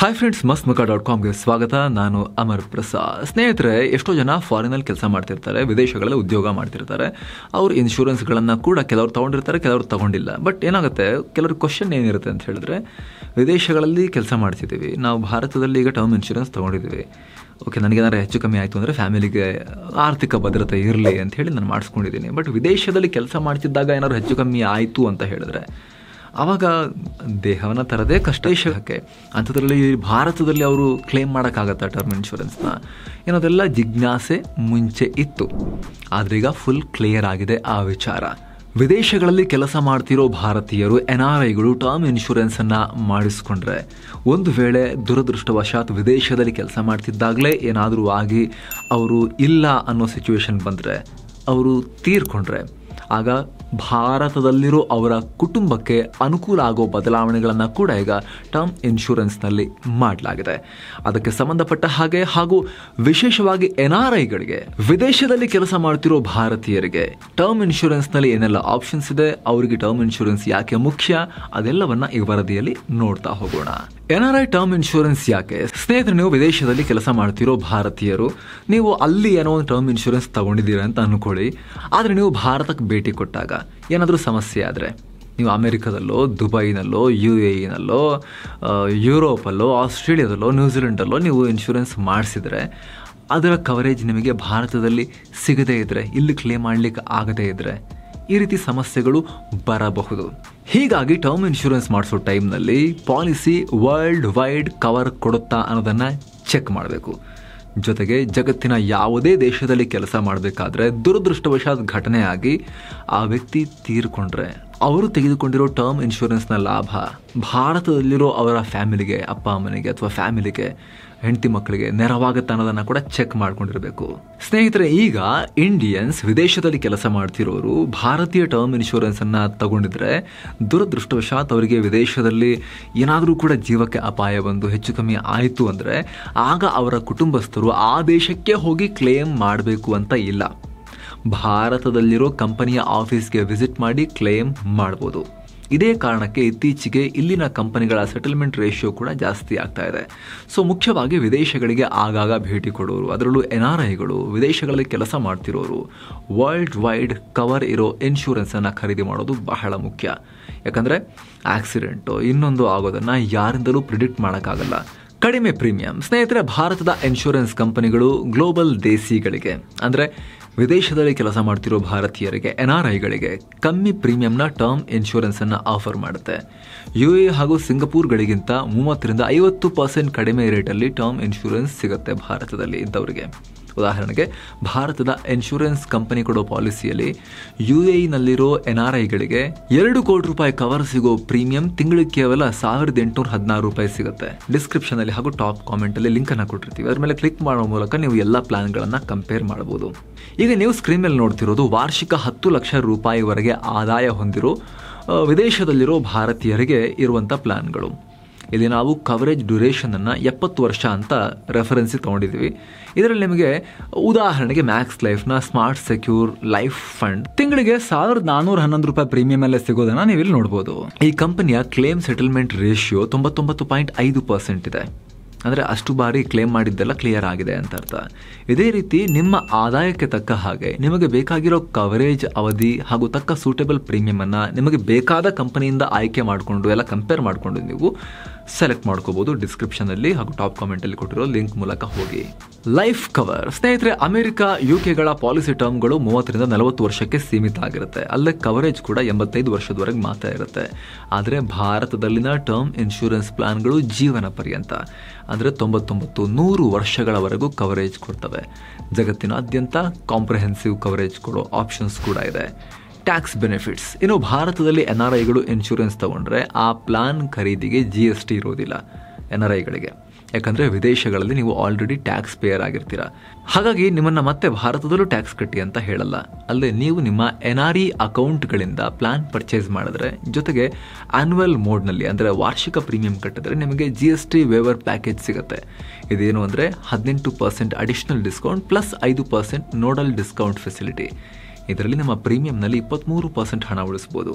Hi friends, mastmuka.comಗೆ ಸ್ವಾಗತ. ನಾನು ಅಮರ್ ಪ್ರಸಾದ್. ಸ್ನೇಹಿತರೆ, ಎಷ್ಟೋ ಜನ ಫಾರಿನಲ್ಲಿ ಕೆಲಸ ಮಾಡ್ತಿರ್ತಾರೆ, ವಿದೇಶಗಳಲ್ಲಿ ಉದ್ಯೋಗ ಮಾಡ್ತಿರ್ತಾರೆ. ಅವ್ರು ಇನ್ಶೂರೆನ್ಸ್ಗಳನ್ನು ಕೂಡ ಕೆಲವರು ತೊಗೊಂಡಿರ್ತಾರೆ, ಕೆಲವರು ತೊಗೊಂಡಿಲ್ಲ. ಬಟ್ ಏನಾಗುತ್ತೆ, ಕೆಲವ್ರ ಕ್ವಶನ್ ಏನಿರುತ್ತೆ ಅಂತ ಹೇಳಿದ್ರೆ, ವಿದೇಶಗಳಲ್ಲಿ ಕೆಲಸ ಮಾಡ್ತಿದ್ದೀವಿ, ನಾವು ಭಾರತದಲ್ಲಿ ಈಗ ಟರ್ಮ್ ಇನ್ಶೂರೆನ್ಸ್ ತೊಗೊಂಡಿದ್ದೀವಿ. ಓಕೆ, ನನಗೇನಾದ್ರು ಹೆಚ್ಚು ಕಮ್ಮಿ ಆಯಿತು ಅಂದರೆ ಫ್ಯಾಮಿಲಿಗೆ ಆರ್ಥಿಕ ಭದ್ರತೆ ಇರಲಿ ಅಂತ ಹೇಳಿ ನಾನು ಮಾಡಿಸ್ಕೊಂಡಿದ್ದೀನಿ. ಬಟ್ ವಿದೇಶದಲ್ಲಿ ಕೆಲಸ ಮಾಡ್ತಿದ್ದಾಗ ಏನಾದ್ರು ಹೆಚ್ಚು ಕಮ್ಮಿ ಆಯಿತು ಅಂತ ಹೇಳಿದ್ರೆ ಆವಾಗ ದೇಹವನ್ನು ತರದೇ ಕಷ್ಟ. ದೇಶಕ್ಕೆ ಅಂಥದ್ರಲ್ಲಿ ಭಾರತದಲ್ಲಿ ಅವರು ಕ್ಲೇಮ್ ಮಾಡೋಕ್ಕಾಗತ್ತಾ ಟರ್ಮ್ ಇನ್ಶೂರೆನ್ಸ್ನ, ಏನೋದೆಲ್ಲ ಜಿಜ್ಞಾಸೆ ಮುಂಚೆ ಇತ್ತು. ಆದರೆ ಈಗ ಫುಲ್ ಕ್ಲಿಯರ್ ಆಗಿದೆ ಆ ವಿಚಾರ. ವಿದೇಶಗಳಲ್ಲಿ ಕೆಲಸ ಮಾಡ್ತಿರೋ ಭಾರತೀಯರು NRIಗಳು ಟರ್ಮ್ ಇನ್ಶೂರೆನ್ಸನ್ನು ಮಾಡಿಸ್ಕೊಂಡ್ರೆ, ಒಂದು ವೇಳೆ ದುರದೃಷ್ಟವಶಾತ್ ವಿದೇಶದಲ್ಲಿ ಕೆಲಸ ಮಾಡ್ತಿದ್ದಾಗಲೇ ಏನಾದರೂ ಆಗಿ ಅವರು ಇಲ್ಲ ಅನ್ನೋ ಸಿಚುವೇಶನ್ ಬಂದರೆ, ಅವರು ತೀರ್ಕೊಂಡ್ರೆ, ಆಗ ಭಾರತದಲ್ಲಿರೋ ಅವರ ಕುಟುಂಬಕ್ಕೆ ಅನುಕೂಲ ಆಗೋ ಬದಲಾವಣೆಗಳನ್ನು ಕೂಡ ಈಗ ಟರ್ಮ್ ಇನ್ಶೂರೆನ್ಸ್ನಲ್ಲಿ ಮಾಡಲಾಗಿದೆ. ಅದಕ್ಕೆ ಸಂಬಂಧಪಟ್ಟ ಹಾಗೆ ಹಾಗೂ ವಿಶೇಷವಾಗಿ NRIಗಳಿಗೆ, ವಿದೇಶದಲ್ಲಿ ಕೆಲಸ ಮಾಡ್ತಿರೋ ಭಾರತೀಯರಿಗೆ ಟರ್ಮ್ ಇನ್ಶೂರೆನ್ಸ್ನಲ್ಲಿ ಏನೆಲ್ಲ ಆಪ್ಷನ್ಸ್ ಇದೆ, ಅವರಿಗೆ ಟರ್ಮ್ ಇನ್ಶೂರೆನ್ಸ್ ಯಾಕೆ ಮುಖ್ಯ, ಅದೆಲ್ಲವನ್ನ ಈ ವರದಿಯಲ್ಲಿ ನೋಡ್ತಾ ಹೋಗೋಣ. NRI ಟರ್ಮ್ ಇನ್ಶೂರೆನ್ಸ್ ಯಾಕೆ? ಸ್ನೇಹಿತರೆ, ನೀವು ವಿದೇಶದಲ್ಲಿ ಕೆಲಸ ಮಾಡ್ತಿರೋ ಭಾರತೀಯರು, ನೀವು ಅಲ್ಲಿ ಏನೋ ಒಂದು ಟರ್ಮ್ ಇನ್ಶೂರೆನ್ಸ್ ತಗೊಂಡಿದ್ದೀರಾ ಅಂತ ಅನ್ಕೊಳ್ಳಿ. ಆದರೆ ನೀವು ಭಾರತಕ್ಕೆ ಭೇಟಿ ಕೊಟ್ಟಾಗ ಏನಾದರೂ ಸಮಸ್ಯೆ ಆದರೆ, ನೀವು ಅಮೆರಿಕದಲ್ಲೋ, ದುಬೈನಲ್ಲೋ, UAEನಲ್ಲೋ, ಯುರೋಪಲ್ಲೋ, ಆಸ್ಟ್ರೇಲಿಯಾದಲ್ಲೋ, ನ್ಯೂಜಿಲೆಂಡಲ್ಲೋ ನೀವು ಇನ್ಶೂರೆನ್ಸ್ ಮಾಡಿಸಿದ್ರೆ, ಅದರ ಕವರೇಜ್ ನಿಮಗೆ ಭಾರತದಲ್ಲಿ ಸಿಗದೇ ಇದ್ದರೆ, ಇಲ್ಲಿ ಕ್ಲೇಮ್ ಮಾಡಲಿಕ್ಕೆ ಆಗದೇ ಇದ್ದರೆ, ಈ ರೀತಿ ಸಮಸ್ಯೆಗಳು ಬರಬಹುದು. ಹೀಗಾಗಿ ಟರ್ಮ್ ಇನ್ಶೂರೆನ್ಸ್ ಮಾಡಿಸೋ ಟೈಮ್ನಲ್ಲಿ ಪಾಲಿಸಿ ವರ್ಲ್ಡ್ ವೈಡ್ ಕವರ್ ಕೊಡುತ್ತಾ ಅನ್ನೋದನ್ನು ಚೆಕ್ ಮಾಡಬೇಕು. ಜೊತೆಗೆ ಜಗತ್ತಿನ ಯಾವುದೇ ದೇಶದಲ್ಲಿ ಕೆಲಸ ಮಾಡಬೇಕಾದ್ರೆ ದುರದೃಷ್ಟವಶಾತ್ ಘಟನೆ ಆಗಿ ಆ ವ್ಯಕ್ತಿ ತೀರ್ಕೊಂಡ್ರೆ, ಅವರು ತೆಗೆದುಕೊಂಡಿರೋ ಟರ್ಮ್ ಇನ್ಶೂರೆನ್ಸ್ನ ಲಾಭ ಭಾರತದಲ್ಲಿರೋ ಅವರ ಫ್ಯಾಮಿಲಿಗೆ, ಅಪ್ಪ ಅಮ್ಮನಿಗೆ ಅಥವಾ ಫ್ಯಾಮಿಲಿಗೆ, ಹೆಂಡತಿ ಮಕ್ಕಳಿಗೆ ನೆರವಾಗುತ್ತೆ ಅನ್ನೋದನ್ನು ಕೂಡ ಚೆಕ್ ಮಾಡ್ಕೊಂಡಿರಬೇಕು. ಸ್ನೇಹಿತರೆ, ಈಗ ಇಂಡಿಯನ್ಸ್ ವಿದೇಶದಲ್ಲಿ ಕೆಲಸ ಮಾಡ್ತಿರೋರು ಭಾರತೀಯ ಟರ್ಮ್ ಇನ್ಶೂರೆನ್ಸನ್ನು ತಗೊಂಡಿದ್ರೆ, ದುರದೃಷ್ಟವಶಾತ್ ಅವರಿಗೆ ವಿದೇಶದಲ್ಲಿ ಏನಾದರೂ ಕೂಡ ಜೀವಕ್ಕೆ ಅಪಾಯ ಬಂದು ಹೆಚ್ಚು ಕಮ್ಮಿ ಆಯಿತು ಅಂದರೆ, ಆಗ ಅವರ ಕುಟುಂಬಸ್ಥರು ಆ ದೇಶಕ್ಕೆ ಹೋಗಿ ಕ್ಲೇಮ್ ಮಾಡಬೇಕು ಅಂತ ಇಲ್ಲ. ಭಾರತದಲ್ಲಿರೋ ಕಂಪನಿಯ ಆಫೀಸ್ಗೆ ವಿಸಿಟ್ ಮಾಡಿ ಕ್ಲೇಮ್ ಮಾಡ್ಬೋದು. ಇದೇ ಕಾರಣಕ್ಕೆ ಇತ್ತೀಚೆಗೆ ಇಲ್ಲಿನ ಕಂಪನಿಗಳ ಸೆಟಲ್ಮೆಂಟ್ ರೇಷಿಯೋ ಕೂಡ ಜಾಸ್ತಿ ಆಗ್ತಾ ಇದೆ. ಸೊ ಮುಖ್ಯವಾಗಿ ವಿದೇಶಗಳಿಗೆ ಆಗಾಗ ಭೇಟಿ ಕೊಡೋರು, ಅದರಲ್ಲೂ NRIಗಳು, ವಿದೇಶಗಳಲ್ಲಿ ಕೆಲಸ ಮಾಡ್ತಿರೋರು ವರ್ಲ್ಡ್ ವೈಡ್ ಕವರ್ ಇರೋ ಇನ್ಶೂರೆನ್ಸನ್ನು ಖರೀದಿ ಮಾಡೋದು ಬಹಳ ಮುಖ್ಯ. ಯಾಕಂದರೆ ಆಕ್ಸಿಡೆಂಟು ಇನ್ನೊಂದು ಆಗೋದನ್ನು ಯಾರಿಂದಲೂ ಪ್ರಿಡಿಕ್ಟ್ ಮಾಡೋಕ್ಕಾಗಲ್ಲ. ಕಡಿಮೆ ಪ್ರೀಮಿಯಂ. ಸ್ನೇಹಿತರೆ, ಭಾರತದ ಇನ್ಶೂರೆನ್ಸ್ ಕಂಪನಿಗಳು ಗ್ಲೋಬಲ್ ದೇಸಿಗಳಿಗೆ, ಅಂದರೆ ವಿದೇಶದಲ್ಲಿ ಕೆಲಸ ಮಾಡ್ತಿರೋ ಭಾರತೀಯರಿಗೆ, NRIಗಳಿಗೆ ಕಮ್ಮಿ ಪ್ರೀಮಿಯಂನ ಟರ್ಮ್ ಇನ್ಶೂರೆನ್ಸನ್ನು ಆಫರ್ ಮಾಡುತ್ತೆ. UAE ಹಾಗೂ ಸಿಂಗಪೂರ್ಗಳಿಗಿಂತ 30-50% ಕಡಿಮೆ ರೇಟಲ್ಲಿ ಟರ್ಮ್ ಇನ್ಶೂರೆನ್ಸ್ ಸಿಗುತ್ತೆ ಭಾರತದಲ್ಲಿ ಇದ್ದವರಿಗೆ. ಉದಾಹರಣೆಗೆ, ಭಾರತದ ಇನ್ಶೂರೆನ್ಸ್ ಕಂಪನಿ ಕೊಡೋ ಪಾಲಿಸಿಯಲ್ಲಿ UAEನಲ್ಲಿರೋ NRIಗಳಿಗೆ 2 ಕೋಟಿ ರೂಪಾಯಿ ಕವರ್ ಸಿಗೋ ಪ್ರೀಮಿಯಂ ತಿಂಗಳಿಗೆ ಕೇವಲ $1,816 ಸಿಗುತ್ತೆ. ಡಿಸ್ಕ್ರಿಪ್ಷನಲ್ಲಿ ಹಾಗೂ ಟಾಪ್ ಕಾಮೆಂಟಲ್ಲಿ ಲಿಂಕನ್ನು ಕೊಟ್ಟಿರ್ತೀವಿ, ಅದ್ರ ಮೇಲೆ ಕ್ಲಿಕ್ ಮಾಡೋ ಮೂಲಕ ನೀವು ಎಲ್ಲ ಪ್ಲಾನ್ಗಳನ್ನು ಕಂಪೇರ್ ಮಾಡಬಹುದು. ಈಗ ನೀವು ಸ್ಕ್ರೀನ್ ಮೇಲೆ ನೋಡ್ತಿರೋದು ವಾರ್ಷಿಕ 10 ಲಕ್ಷ ರೂಪಾಯಿವರೆಗೆ ಆದಾಯ ಹೊಂದಿರೋ ವಿದೇಶದಲ್ಲಿರೋ ಭಾರತೀಯರಿಗೆ ಇರುವಂಥ ಪ್ಲಾನ್ಗಳು. ಇಲ್ಲಿ ನಾವು ಕವರೇಜ್ ಡ್ಯೂರೇಷನನ್ನು 70 ವರ್ಷ ಅಂತ ರೆಫರೆನ್ಸಿಗೆ ತೊಗೊಂಡಿದ್ದೀವಿ. ಇದರಲ್ಲಿ ನಿಮಗೆ ಉದಾಹರಣೆಗೆ ಮ್ಯಾಕ್ಸ್ ಲೈಫ್ನ ಸ್ಮಾರ್ಟ್ ಸೆಕ್ಯೂರ್ ಲೈಫ್ ಫಂಡ್ ತಿಂಗಳಿಗೆ $1,411 ಪ್ರೀಮಿಯಂ ಅಲ್ಲೇ ಸಿಗೋದನ್ನು ನೀವು ಇಲ್ಲಿ ನೋಡ್ಬೋದು. ಈ ಕಂಪನಿಯ ಕ್ಲೇಮ್ ಸೆಟಲ್ಮೆಂಟ್ ರೇಷಿಯೋ 99.5% ಇದೆ. ಅಂದರೆ ಅಷ್ಟು ಬಾರಿ ಕ್ಲೇಮ್ ಮಾಡಿದ್ದೆಲ್ಲ ಕ್ಲಿಯರ್ ಆಗಿದೆ ಅಂತ ಅರ್ಥ. ಇದೇ ರೀತಿ ನಿಮ್ಮ ಆದಾಯಕ್ಕೆ ತಕ್ಕ ಹಾಗೆ ನಿಮಗೆ ಬೇಕಾಗಿರೋ ಕವರೇಜ್ ಅವಧಿ ಹಾಗೂ ತಕ್ಕ ಸೂಟೇಬಲ್ ಪ್ರೀಮಿಯಮನ್ನು ನಿಮಗೆ ಬೇಕಾದ ಕಂಪನಿಯಿಂದ ಆಯ್ಕೆ ಮಾಡಿಕೊಂಡು ಎಲ್ಲ ಕಂಪೇರ್ ಮಾಡಿಕೊಂಡು ನೀವು ಸೆಲೆಕ್ಟ್ ಮಾಡ್ಕೋಬಹುದು. ಡಿಸ್ಕ್ರಿಪ್ಷನಲ್ಲಿ ಹಾಗೂ ಟಾಪ್ ಕಾಮೆಂಟಲ್ಲಿ ಕೊಟ್ಟಿರೋ ಲಿಂಕ್ ಮೂಲಕ ಹೋಗಿ. Life cover. ಸ್ನೇಹಿತರೆ, ಅಮೆರಿಕ, UK ಪಾಲಿಸಿ ಟರ್ಮ್ಗಳು 30-40 ವರ್ಷಕ್ಕೆ ಸೀಮಿತ ಆಗಿರುತ್ತೆ. ಅಲ್ಲೇ ಕವರೇಜ್ ಕೂಡ 85 ವರ್ಷದವರೆಗೆ ಮಾತ್ರ ಇರುತ್ತೆ. ಆದರೆ ಭಾರತದಲ್ಲಿನ ಟರ್ಮ್ ಇನ್ಶೂರೆನ್ಸ್ ಪ್ಲಾನ್ಗಳು ಜೀವನ ಪರ್ಯಂತ, ಅಂದರೆ 99-100 ವರ್ಷಗಳವರೆಗೂ ಕವರೇಜ್ ಕೊಡ್ತವೆ. ಜಗತ್ತಿನಾದ್ಯಂತ ಕಾಂಪ್ರಿಹೆನ್ಸಿವ್ ಕವರೇಜ್ ಕೊಡೋ ಆಪ್ಷನ್ಸ್ ಕೂಡ ಇದೆ. Tax benefits. ಇನ್ನು ಭಾರತದಲ್ಲಿ NRIಗಳು ಇನ್ಶೂರೆನ್ಸ್ ತಗೊಂಡ್ರೆ ಆ ಪ್ಲಾನ್ ಖರೀದಿಗೆ GST ಇರೋದಿಲ್ಲ NRIಗಳಿಗೆ. ಯಾಕಂದರೆ ವಿದೇಶಗಳಲ್ಲಿ ನೀವು ಆಲ್ರೆಡಿ ಟ್ಯಾಕ್ಸ್ ಪೇಯರ್ ಆಗಿರ್ತೀರ. ಹಾಗಾಗಿ ನಿಮ್ಮನ್ನು ಮತ್ತೆ ಭಾರತದಲ್ಲೂ ಟ್ಯಾಕ್ಸ್ ಕಟ್ಟಿ ಅಂತ ಹೇಳಲ್ಲ. ಅಲ್ಲದೆ ನೀವು ನಿಮ್ಮ NRI ಅಕೌಂಟ್ಗಳಿಂದ ಪ್ಲಾನ್ ಪರ್ಚೇಸ್ ಮಾಡಿದ್ರೆ, ಜೊತೆಗೆ ಆನ್ಯುವಲ್ ಮೋಡ್ನಲ್ಲಿ ಅಂದರೆ ವಾರ್ಷಿಕ ಪ್ರೀಮಿಯಂ ಕಟ್ಟಿದ್ರೆ ನಿಮಗೆ GST ವೇವರ್ ಪ್ಯಾಕೇಜ್ ಸಿಗುತ್ತೆ. ಇದೇನು ಅಂದರೆ 18% additional discount plus 5% nodal discount facility. ಇದರಲ್ಲಿ ನಮ್ಮ ಪ್ರೀಮಿಯಂನಲ್ಲಿ 23% ಹಣ ಉಳಿಸ್ಬೋದು.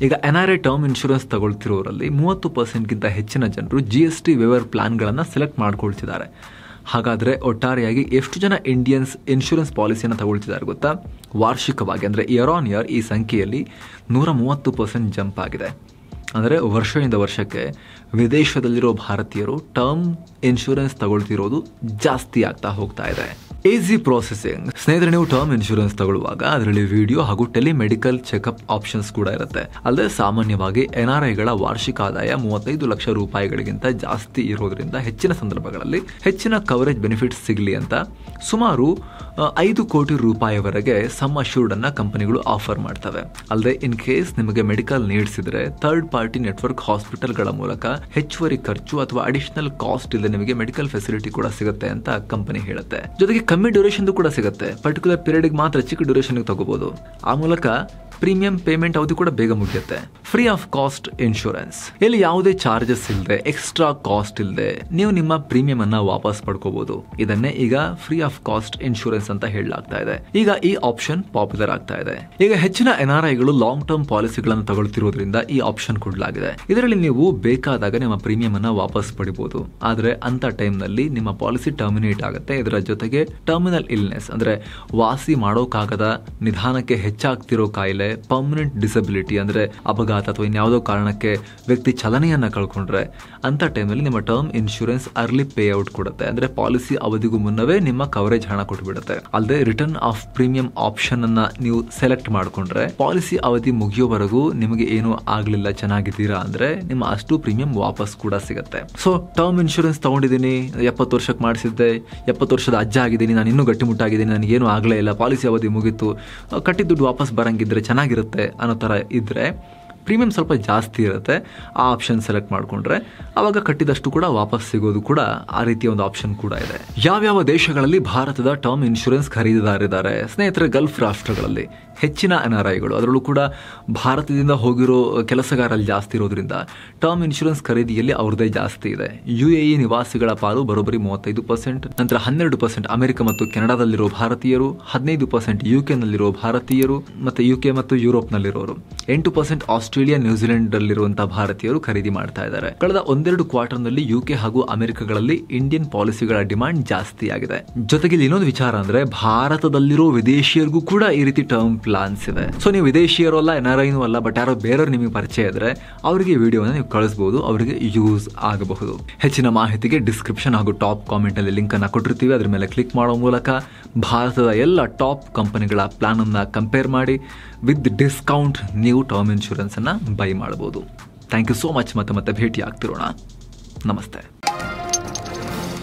ಈಗ NRI ಟರ್ಮ್ ಇನ್ಶೂರೆನ್ಸ್ ತಗೊಳ್ತಿರೋರಲ್ಲಿ 30%ಗಿಂತ ಹೆಚ್ಚಿನ ಜನರು GST ವೇವರ್ ಪ್ಲಾನ್ಗಳನ್ನು ಸೆಲೆಕ್ಟ್ ಮಾಡ್ಕೊಳ್ತಿದ್ದಾರೆ. ಹಾಗಾದರೆ ಒಟ್ಟಾರೆಯಾಗಿ ಎಷ್ಟು ಜನ ಇಂಡಿಯನ್ಸ್ ಇನ್ಶೂರೆನ್ಸ್ ಪಾಲಿಸಿಯನ್ನು ತಗೊಳ್ತಿದ್ದಾರೆ ಗೊತ್ತಾ? ವಾರ್ಷಿಕವಾಗಿ ಅಂದರೆ ಇಯರ್ ಆನ್ ಇಯರ್ ಈ ಸಂಖ್ಯೆಯಲ್ಲಿ 130% ಜಂಪ್ ಆಗಿದೆ. ಅಂದರೆ ವರ್ಷದಿಂದ ವರ್ಷಕ್ಕೆ ವಿದೇಶದಲ್ಲಿರೋ ಭಾರತೀಯರು ಟರ್ಮ್ ಇನ್ಶೂರೆನ್ಸ್ ತಗೊಳ್ತಿರೋದು ಜಾಸ್ತಿ ಆಗ್ತಾ ಹೋಗ್ತಾ ಇದೆ. Easy processing. ಸ್ನೇಹಿತರೆ, ನೀವು ಟರ್ಮ್ ಇನ್ಶೂರೆನ್ಸ್ ತಗೊಳ್ಳುವಾಗ ಅದರಲ್ಲಿ ವಿಡಿಯೋ ಹಾಗೂ ಟೆಲಿಮೆಡಿಕಲ್ ಚೆಕಪ್ ಆಪ್ಷನ್ಸ್ ಕೂಡ ಇರುತ್ತೆ. ಅಲ್ಲದೆ ಸಾಮಾನ್ಯವಾಗಿ NRIಗಳ ವಾರ್ಷಿಕ ಆದಾಯ 35 ಲಕ್ಷ ರೂಪಾಯಿಗಳಿಗಿಂತ ಜಾಸ್ತಿ ಇರೋದ್ರಿಂದ ಹೆಚ್ಚಿನ ಸಂದರ್ಭಗಳಲ್ಲಿ ಹೆಚ್ಚಿನ ಕವರೇಜ್ ಬೆನಿಫಿಟ್ಸ್ ಸಿಗಲಿ ಅಂತ ಸುಮಾರು 5 ಕೋಟಿ ರೂಪಾಯಿವರೆಗೆ ಸಮ್ ಅಶ್ಯೂರ್ಡ್ ಅನ್ನ ಕಂಪನಿಗಳು ಆಫರ್ ಮಾಡ್ತವೆ. ಅಲ್ಲದೆ ಇನ್ ಕೇಸ್ ನಿಮಗೆ ಮೆಡಿಕಲ್ ನೀಡ್ಸ್ ಇದ್ರೆ ಥರ್ಡ್ ಪಾರ್ಟಿ ನೆಟ್ವರ್ಕ್ ಹಾಸ್ಪಿಟಲ್ಗಳ ಮೂಲಕ ಹೆಚ್ಚುವರಿ ಖರ್ಚು ಅಥವಾ ಅಡಿಷನಲ್ ಕಾಸ್ಟ್ ಇಲ್ಲದೆ ನಿಮಗೆ ಮೆಡಿಕಲ್ ಫೆಸಿಲಿಟಿ ಕೂಡ ಸಿಗುತ್ತೆ ಅಂತ ಕಂಪನಿ ಹೇಳುತ್ತೆ. ಜೊತೆಗೆ ಕಮ್ಮಿ ಡ್ಯೂರೇಷನ್ ಕೂಡ ಸಿಗುತ್ತೆ. ಪರ್ಟಿಕ್ಯುಲರ್ ಪೀರಿಯಡ್ ಮಾತ್ರ ಚಿಕ್ಕ ಡ್ಯೂರೇಷನ್ ತಗೋಬಹುದು. ಆ ಮೂಲಕ ಪ್ರೀಮಿಯಂ ಪೇಮೆಂಟ್ ಅವಧಿ ಕೂಡ ಬೇಗ ಮುಗಿಯುತ್ತೆ. Free of cost insurance. ಇಲ್ಲಿ ಯಾವುದೇ ಚಾರ್ಜಸ್ ಇಲ್ಲದೆ, ಎಕ್ಸ್ಟ್ರಾ ಕಾಸ್ಟ್ ಇಲ್ಲದೆ ನೀವು ನಿಮ್ಮ ಪ್ರೀಮಿಯಂ ಅನ್ನ ವಾಪಸ್ ಪಡ್ಕೋಬಹುದು. ಇದನ್ನೇ ಈಗ ಫ್ರೀ ಆಫ್ ಕಾಸ್ಟ್ ಇನ್ಶೂರೆನ್ಸ್ ಅಂತ ಹೇಳಲಾಗ್ತಾ ಇದೆ. ಈಗ ಈ ಆಪ್ಷನ್ ಪಾಪ್ಯುಲರ್ ಆಗ್ತಾ ಇದೆ. ಈಗ ಹೆಚ್ಚಿನ NRIಗಳು ಲಾಂಗ್ ಟರ್ಮ್ ಪಾಲಿಸಿಗಳನ್ನು ತಗೊಳ್ತಿರೋದ್ರಿಂದ ಈ ಆಪ್ಷನ್ ಕೊಡಲಾಗಿದೆ. ಇದರಲ್ಲಿ ನೀವು ಬೇಕಾದಾಗ ನಿಮ್ಮ ಪ್ರೀಮಿಯಂ ಅನ್ನ ವಾಪಸ್ ಪಡಿಬಹುದು. ಆದ್ರೆ ಅಂತ ಟೈಮ್ ನಲ್ಲಿ ನಿಮ್ಮ ಪಾಲಿಸಿ ಟರ್ಮಿನೇಟ್ ಆಗುತ್ತೆ. ಇದರ ಜೊತೆಗೆ ಟರ್ಮಿನಲ್ ಇಲ್ನೆಸ್ ಅಂದ್ರೆ ವಾಸಿ ಮಾಡೋಕ್ಕಾಗದ ನಿಧಾನಕ್ಕೆ ಹೆಚ್ಚಾಗ್ತಿರೋ ಕಾಯಿಲೆ, ಪರ್ಮನೆಂಟ್ ಡಿಸಬಿಲಿಟಿ ಅಂದ್ರೆ ಅಪಘಾತ ಅಥವಾ ಇನ್ಯಾವುದೋ ಕಾರಣಕ್ಕೆ ವ್ಯಕ್ತಿ ಚಲನೆಯನ್ನ ಕಳ್ಕೊಂಡ್ರೆ ಅಂತ ಟೈಮಲ್ಲಿ ನಿಮ್ಮ term insurance early pay out ಕೊಡುತ್ತೆ. ಅಂದ್ರೆ ಪಾಲಿಸಿ ಅವಧಿಗೂ ಮುನ್ನವೇ ನಿಮ್ಮ ಕವರೇಜ್ ಹಣ ಕೊಟ್ಬಿಡುತ್ತೆ. ಅಲ್ಲದೆ ರಿಟರ್ನ್ ಆಫ್ ಪ್ರೀಮಿಯಂ ಆಪ್ಷನ್ ಅನ್ನ ನೀವು ಸೆಲೆಕ್ಟ್ ಮಾಡ್ಕೊಂಡ್ರೆ ಪಾಲಿಸಿ ಅವಧಿ ಮುಗಿಯೋವರೆಗೂ ನಿಮಗೆ ಏನು ಆಗ್ಲಿಲ್ಲ, ಚೆನ್ನಾಗಿದ್ದೀರಾ ಅಂದ್ರೆ ನಿಮ್ಮ ಅಷ್ಟು ಪ್ರೀಮಿಯಂ ವಾಪಸ್ ಕೂಡ ಸಿಗುತ್ತೆ. ಸೊ ಟರ್ಮ್ ಇನ್ಶೂರೆನ್ಸ್ ತಗೊಂಡಿದ್ದೀನಿ, 70 ವರ್ಷಕ್ಕೆ ಮಾಡಿಸಿದ್ದೆ, 70 ವರ್ಷದ ಅಜ್ಜ ಆಗಿದ್ದೀನಿ, ನಾನು ಇನ್ನೂ ಗಟ್ಟಿಮುಟ್ಟಾಗಿದ್ದೀನಿ, ನನಗೇನು ಆಗಲೇ ಇಲ್ಲ, ಪಾಲಿಸಿ ಅವಧಿ ಮುಗೀತು, ಕಟ್ಟಿದ ದುಡ್ಡು ವಾಪಸ್ ಬರಂಗಿದ್ರೆ ಚೆನ್ನಾಗಿರುತ್ತೆ ಅನ್ನೋ ಥರ ಇದ್ರೆ ಪ್ರೀಮಿಯಂ ಸ್ವಲ್ಪ ಜಾಸ್ತಿ ಇರುತ್ತೆ. ಆ ಆಪ್ಷನ್ ಸೆಲೆಕ್ಟ್ ಮಾಡಿಕೊಂಡ್ರೆ ಆವಾಗ ಕಟ್ಟಿದಷ್ಟು ಕೂಡ ವಾಪಸ್ ಸಿಗೋದು ಕೂಡ ಆ ರೀತಿಯ ಒಂದು ಆಪ್ಷನ್ ಕೂಡ ಇದೆ. ಯಾವ್ಯಾವ ದೇಶಗಳಲ್ಲಿ ಭಾರತದ ಟರ್ಮ್ ಇನ್ಶೂರೆನ್ಸ್ ಖರೀದಿದಾರಿದ್ದಾರೆ? ಸ್ನೇಹಿತರೆ, ಗಲ್ಫ್ ರಾಷ್ಟ್ರಗಳಲ್ಲಿ ಹೆಚ್ಚಿನ NRIಗಳು, ಅದರಲ್ಲೂ ಕೂಡ ಭಾರತದಿಂದ ಹೋಗಿರೋ ಕೆಲಸಗಾರಲ್ಲಿ ಜಾಸ್ತಿ ಇರೋದ್ರಿಂದ ಟರ್ಮ್ ಇನ್ಶೂರೆನ್ಸ್ ಖರೀದಿಯಲ್ಲಿ ಅವ್ರದ್ದೇ ಜಾಸ್ತಿ ಇದೆ. UAE ನಿವಾಸಿಗಳ ಪಾಲು ಬರೋಬ್ಬರಿ 35%, ನಂತರ 12% ಅಮೆರಿಕ ಮತ್ತು ಕೆನಡಾದಲ್ಲಿರೋ ಭಾರತೀಯರು, 15% UK ನಲ್ಲಿರೋ ಭಾರತೀಯರು, ಮತ್ತೆ UK ಮತ್ತು ಯುರೋಪ್ನಲ್ಲಿರೋರು, 8% ಆಸ್ಟ್ರೇಲಿಯಾ, ನ್ಯೂಜಿಲೆಂಡ್ ಅಲ್ಲಿರುವಂತಹ ಭಾರತೀಯರು ಖರೀದಿ ಮಾಡ್ತಾ ಇದ್ದಾರೆ. ಕಳೆದ 1-2 ಕ್ವಾರ್ಟರ್ನಲ್ಲಿ UK ಹಾಗೂ ಅಮೆರಿಕಗಳಲ್ಲಿ ಇಂಡಿಯನ್ ಪಾಲಿಸಿಗಳ ಡಿಮಾಂಡ್ ಜಾಸ್ತಿ ಆಗಿದೆ. ಜೊತೆಗೆ ಇಲ್ಲಿ ಇನ್ನೊಂದು ವಿಚಾರ ಅಂದ್ರೆ ಭಾರತದಲ್ಲಿರೋ ವಿದೇಶಿಯರಿಗೂ ಕೂಡ ಈ ರೀತಿ ಟರ್ಮ್ ಪ್ಲಾನ್ಸ್ ಇದೆ. ಸೊ ನೀವು ವಿದೇಶಿಯರು ಅಲ್ಲ, NRIನೂ ಅಲ್ಲ, ಬಟ್ ಯಾರೋ ಬೇರೆಯವ್ರು ನಿಮಗೆ ಪರಿಚಯ ಇದ್ರೆ ಅವರಿಗೆ ವಿಡಿಯೋನ ನೀವು ಕಳಿಸಬಹುದು, ಅವರಿಗೆ ಯೂಸ್ ಆಗಬಹುದು. ಹೆಚ್ಚಿನ ಮಾಹಿತಿಗೆ ಡಿಸ್ಕ್ರಿಪ್ಷನ್ ಹಾಗೂ ಟಾಪ್ ಕಾಮೆಂಟ್ ಅಲ್ಲಿ ಲಿಂಕ್ ಅನ್ನ ಕೊಟ್ಟಿರ್ತೀವಿ. ಅದ್ರ ಮೇಲೆ ಕ್ಲಿಕ್ ಮಾಡೋ ಮೂಲಕ ಭಾರತದ ಎಲ್ಲ ಟಾಪ್ ಕಂಪನಿಗಳ ಪ್ಲಾನ್ ಅನ್ನ ಕಂಪೇರ್ ಮಾಡಿ ವಿತ್ ಡಿಸ್ಕೌಂಟ್ ನೀವು ಟರ್ಮ್ ಇನ್ಶೂರೆನ್ಸ್ ಅನ್ನ ಬೈ ಮಾಡಬಹುದು. Thank you so much. ಮತ್ತೆ ಭೇಟಿ ಆಗ್ತಿರೋಣ. ನಮಸ್ತೆ.